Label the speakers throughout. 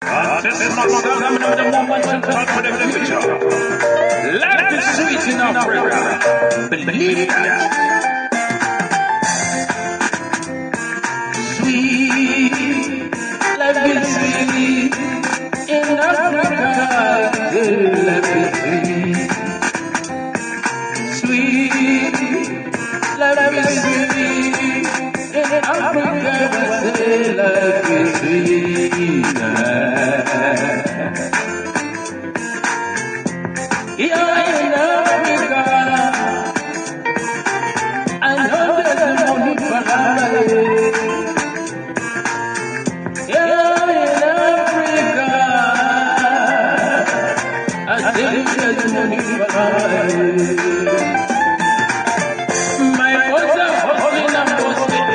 Speaker 1: This is not I'm the moment to talk for the future. Life is sweet in Africa. Believe that. Sweet, life is sweet in Africa. Life is sweet. Sweet, life is sweet in Africa. Life is sweet. Here in Africa, I know there's money for life. Here in Africa, I think there's money for life. My boys are hustling and bustling,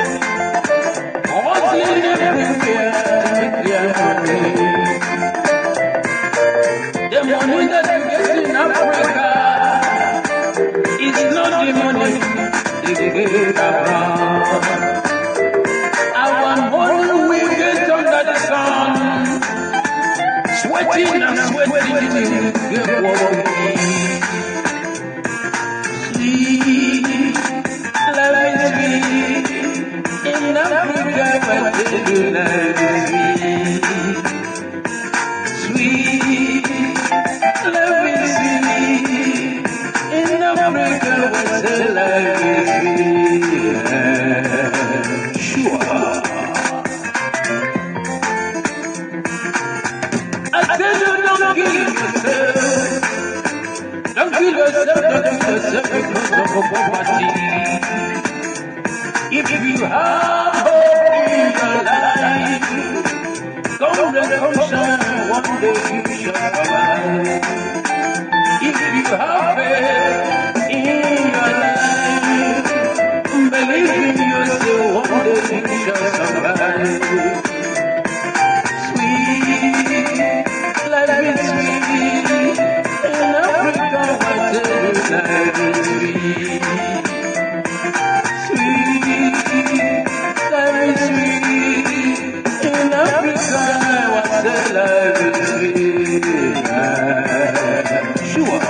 Speaker 1: hustling everywhere with their money. The money that you get in Africa is not the money they get abroad. Our money we get under the sun, sweating and sweating to get what we need. Sweet, life is sweet in Africa, but they do not sweet. Love is sweet in Africa, but the life is sweet. Sure. I tell you, don't kill yourself. Don't kill yourself, don't kill yourself because of poverty. If you have hope in your life, come let come shine, one day you shall survive. If you have faith in your life, believe in yourself, one day you shall survive. Sweet, life is sweet, in Africa, what life is sweet. Sweet, life is sweet, in Africa, what life is sweet. Sure.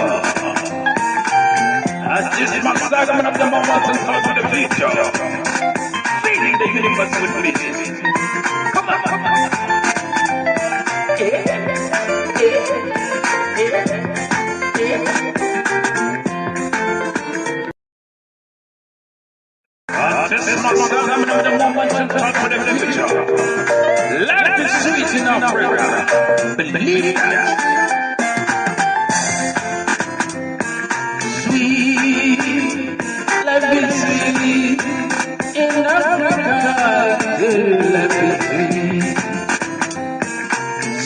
Speaker 1: As this Max Diamond of the moment and talk to the future, feeding the universe with music. Come on, come on. This is Max Diamond of the moment and talk to the future. Life is sweet in Africa. Believe that. Sweet, life is sweet in Africa. Life is sweet.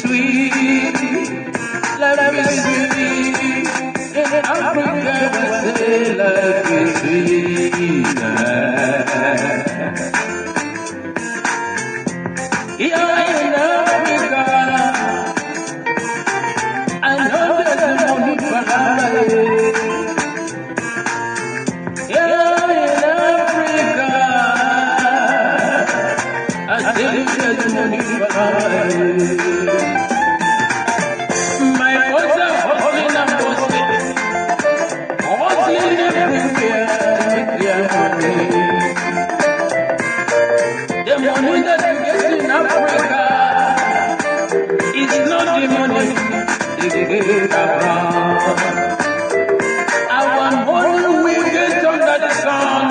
Speaker 1: Sweet, life is sweet in Africa. Life is sweet. Here in Africa, I know there's money for life. Here in Africa, I think there's money for life. My boys are hustling and bustling, hustling everywhere with their money. The money that you get in Africa is not the money they get abroad. Our money we get under the sun,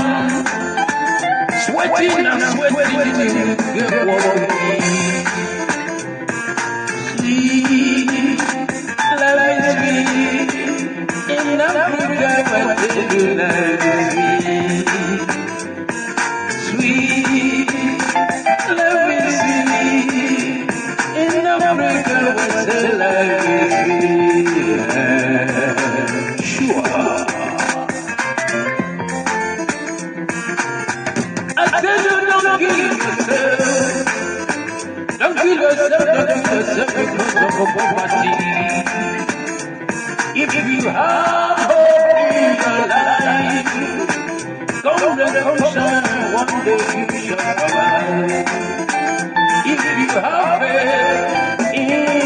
Speaker 1: sweating and sweating to get what we need. Sweet, life is sweet in Africa, but they do not sweet. Love is sweet in Africa, but the life is sweet. Sure. I tell you, don't kill yourself. Don't kill yourself, don't kill yourself because of poverty. If you have hope in your life, come let come shine, one day you shall survive. If you have faith in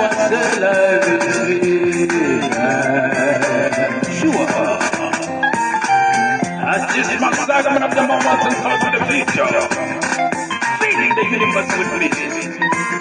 Speaker 1: what the life is sure. As this month segment of the moment and thoughts of the future, feeding the universe with me.